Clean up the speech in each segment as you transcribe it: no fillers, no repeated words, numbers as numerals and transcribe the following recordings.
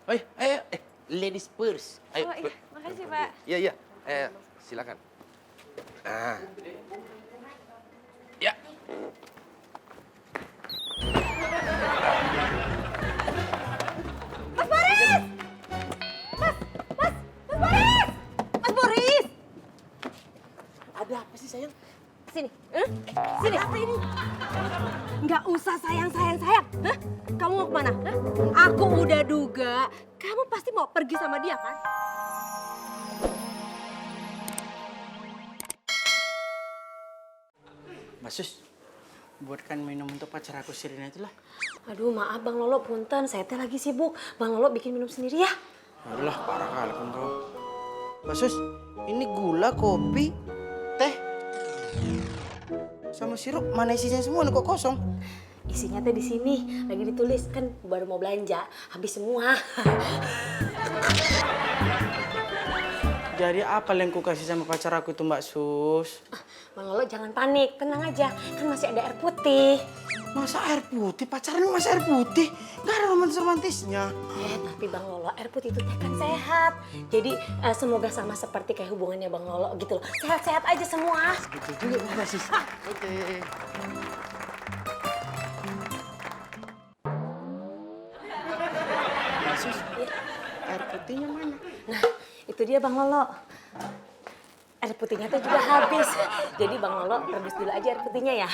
Ayo, ladies first. Ayo. Oh iya, makasih Pak. Iya. Silakan. Ya. Mas Boris! Mas Boris! Mas Boris! Ada apa sih, sayang? Sini. Sini. Apa ini? Nggak usah sayang. Hah? Kamu mau kemana? Hah? Aku udah duga. Kamu pasti mau pergi sama dia, kan? Mbak Sus, buatkan minum untuk pacar aku Sirina itulah. Aduh, maaf Bang Lolo, punten. Saya teh lagi sibuk. Bang Lolo bikin minum sendiri ya. Alah, parah kali kan kau. Mbak Sus, ini gula, kopi, teh, sama sirup. Mana isinya semua? Ini kok kosong? Isinya teh di sini. Lagi ditulis. Kan baru mau belanja. Habis semua. Jadi apa yang ku kasih sama pacar aku tuh Mbak Sus? Bang Lolo jangan panik. Tenang aja. Kan masih ada air putih. Masa air putih? Pacaran lu masa air putih? Gak ada romantis-romantisnya. Tapi Bang Lolo, air putih itu teh kan sehat. Jadi semoga sama seperti kayak hubungannya Bang Lolo gitu loh. Sehat-sehat aja semua. Betul juga Mbak Sus. Oke. Mbak Sus, air putihnya mana? Nah, itu dia Bang Lolo. Air putihnya tuh juga habis. Jadi Bang Lolo rebus dulu aja air putihnya ya.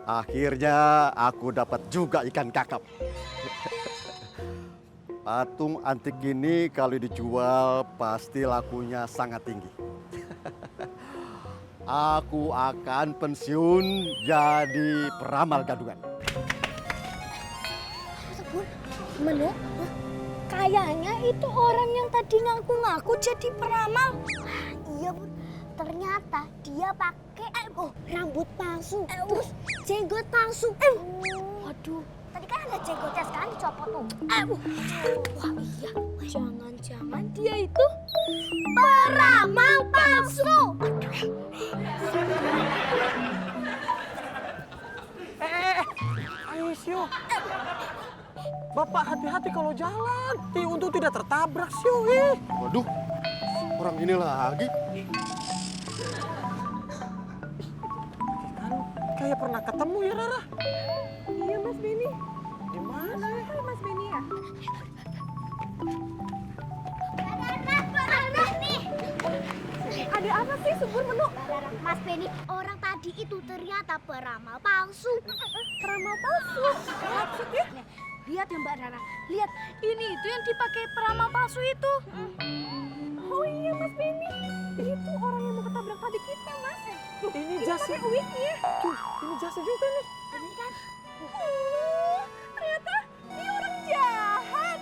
Akhirnya aku dapat juga ikan kakap. Patung antik ini kalau dijual pasti lakunya sangat tinggi. Aku akan pensiun jadi peramal gadungan. Bun, gimana? Kayaknya itu orang yang tadi ngaku-ngaku jadi peramal. Iya Bun, ternyata dia pakai rambut palsu, terus jenggot palsu. Waduh, tadi kan ada jenggotnya sekarang dicopot tuh. Wah iya, jangan-jangan dia itu peramal palsu. Ayo Sio. Bapak hati-hati kalau jalan. Untuk tidak tertabrak Sio. Waduh, orang ini lagi. Kan kayak pernah ketemu ya Rara. Iya Mas Beni. Di mana? Mas Beni ya? Ada apa sih subur menu? Mas Benny, orang tadi itu ternyata peramal palsu. Peramal palsu. Maksudnya? Lihat ya Mbak Rara, lihat ini itu yang dipakai peramal palsu itu. Oh iya Mas Beni. Itu orang yang mau ketabrak tadi kita Mas. Ini jasnya. Wignya. Tuh, ini jasnya juga nih. Ini kan Ternyata dia orang jahat.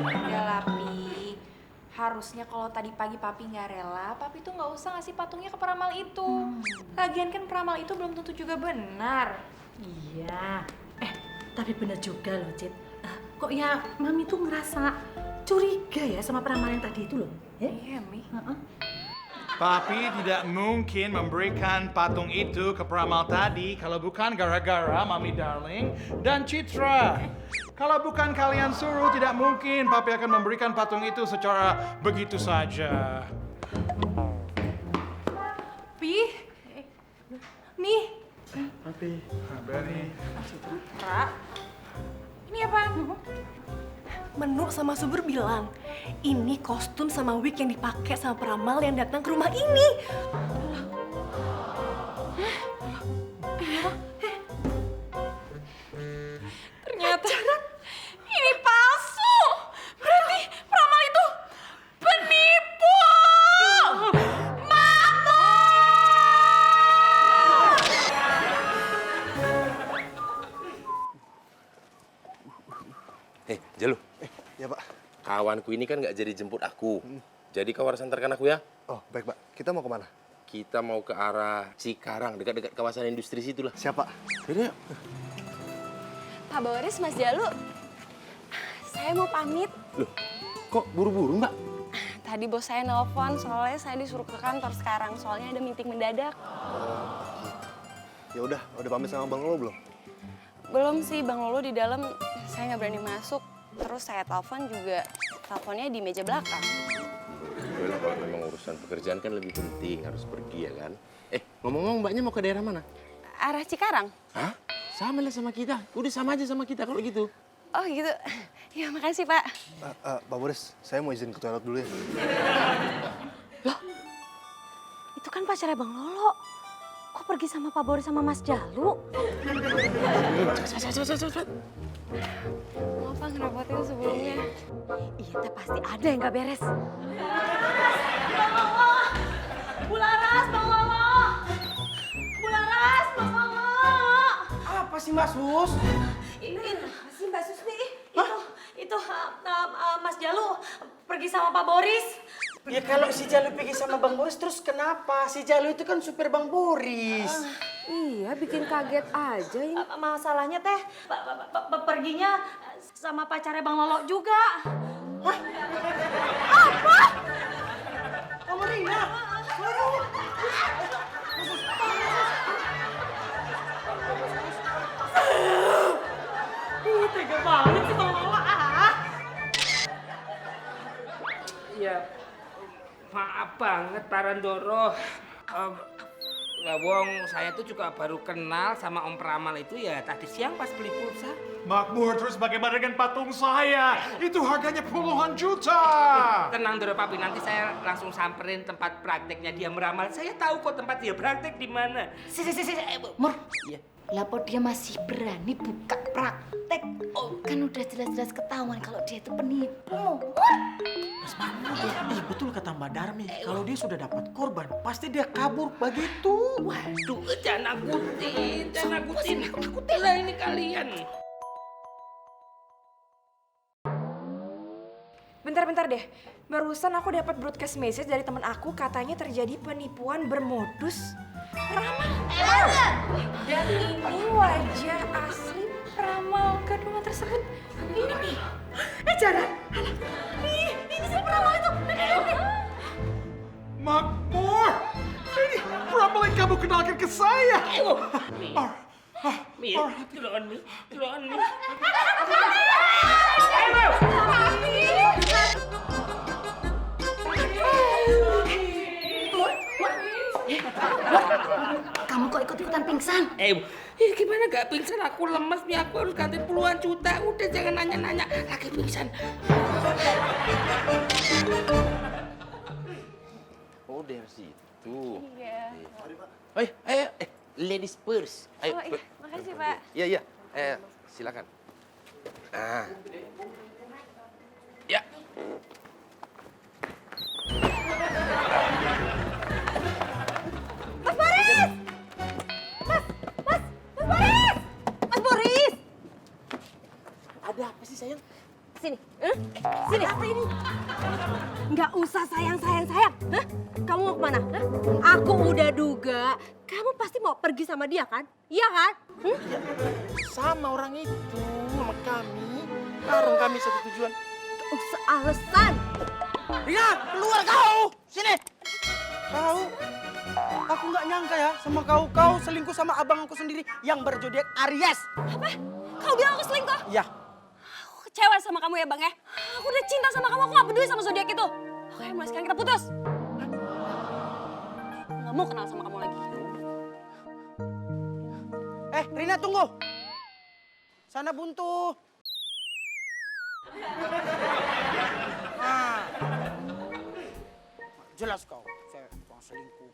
Udah lah, Pi. Harusnya kalau tadi pagi Papi nggak rela, Papi tuh nggak usah ngasih patungnya ke peramal itu. Lagian kan peramal itu belum tentu juga benar. Iya, tapi bener juga loh, Cid. Kok ya Mami tuh ngerasa curiga ya sama peramal yang tadi itu loh. Ya? Iya, Mi. Papi tidak mungkin memberikan patung itu ke peramal tadi kalau bukan gara-gara Mami Darling dan Citra. Kalau bukan kalian suruh, tidak mungkin Papi akan memberikan patung itu secara begitu saja. Pi, nih, Papi. Benny. Ra, ini apaan? Menu sama Subur bilang, ini kostum sama wig yang dipakai sama peramal yang datang ke rumah ini. Ternyata ini palsu. Berarti peramal itu penipu. Jalu. Ya Pak. Kawanku ini kan nggak jadi jemput aku. Jadi kau harus antarkan aku ya. Oh baik Pak, kita mau kemana? Kita mau ke arah Cikarang, dekat-dekat kawasan industri situlah. Siapa? Yaudah, yuk. Pak Boris, Mas Jalu. saya mau pamit. Loh, kok buru-buru Mbak? Tadi bos saya nelpon, soalnya saya disuruh ke kantor sekarang. Soalnya ada meeting mendadak. Ya udah pamit sama Bang Lolo belum? Belum sih, Bang Lolo di dalam. Saya nggak berani masuk. Terus saya telepon juga, teleponnya di meja belakang. Boleh lah, kalau memang urusan pekerjaan kan lebih penting, harus pergi ya kan? Ngomong-ngomong Mbaknya mau ke daerah mana? Arah Cikarang. Hah? Sama lah sama kita. Udah sama aja sama kita kalau gitu. Oh gitu. Ya makasih Pak. Pak Boris, saya mau izin ke toilet dulu ya. Loh, itu kan pacarnya Bang Lolo. Kok pergi sama Pak Boris sama Mas Jalu? Maaf Pak, ngerepotin sebelumnya. Iya, teh pasti ada yang gak beres. Bang Lolo! Bularas, Bang Lolo! Bularas, Bang Lolo! Apa sih Mbak Sus? Ini si Mbak Susmi, itu Mas Jalu pergi sama Pak Boris. Ya kalau si Jalu pergi sama Bang Boris terus kenapa? Si Jalu itu kan supir Bang Boris. Iya, bikin kaget aja ini. Masalahnya teh perginya sama pacarnya Bang Lolo juga. Kamu Rina? Tega banget sih Bang Lolo. Ya, maaf banget Pak Randoro. Lawong, saya tuh juga baru kenal sama Om Peramal itu ya tadi siang pas beli pulsa. Makmur, terus bagaimana dengan patung saya? Itu harganya puluhan juta. Tenang Doro Papi, nanti saya langsung samperin tempat prakteknya dia meramal. Saya tahu kok tempat dia praktek di mana. Mur, Iya. lapo dia masih berani buka praktek. Oh, kan udah jelas-jelas ketahuan kalau dia itu penipu. Iya betul kata Mbak Darmi. Kalau dia sudah dapat korban, pasti dia kabur begitu. Waduh, jangan nakutin lah ini kalian. Bentar deh, barusan aku dapat broadcast message dari teman aku katanya terjadi penipuan bermodus ramal. Dan ini wajah asli peramal kedua tersebut. Ini nih. Jangan. Ini si peramal itu. Makmur, ini peramal yang kamu kenalkan ke saya. Mi, tuloan Mi. Kamu kok ikut-ikutan pingsan? Gimana gak pingsan? Aku lemes nih, aku harus ganti puluhan juta. Udah jangan nanya-nanya, lagi pingsan. Oh, dari situ. Iya. Ayo, ladies first. Ayo. Oh iya, makasih Pak. Iya. Silakan. Ya. Mas Boris! Ada apa sih sayang? Sini. Sini. Apa ini? Nggak usah sayang. Kamu mau kemana? Aku udah duga, kamu pasti mau pergi sama dia kan? Iya kan? Ya, sama orang itu, sama kami. Bareng kami satu tujuan. Nggak usah alasan. Rina, keluar kau! Sini! Kau, aku nggak nyangka ya sama kau. Kau selingkuh sama abang aku sendiri yang berjodiak Aries. Apa? Kau bilang aku selingkuh? Iya. Aku kecewa sama kamu ya Bang ya. Aku udah cinta sama kamu, aku gak peduli sama zodiak itu. Oke, mulai sekarang kita putus. Gak mau kenal sama kamu lagi. Rina tunggu. Sana buntu. Nah. Jelas kau, saya tukang selingkuh.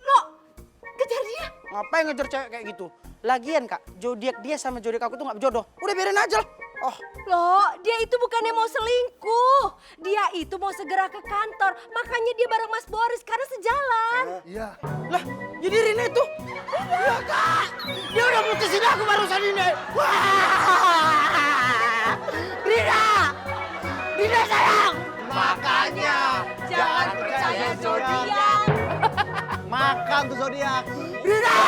Lo, kejar dia. Ngapain ngejar cewek kayak gitu? Lagian kak, zodiak dia sama zodiak aku tuh nggak berjodoh. Udah biarin aja lah. Oh, Loh, dia itu bukannya mau selingkuh. Dia itu mau segera ke kantor. Makanya dia bareng Mas Boris karena sejalan. Iya. lah jadi Rina itu? Iya kak, dia udah putusin aku barusan ini. Wah! Rina sayang. Makanya Jangan percaya zodiak. makan tuh zodiak. Rina!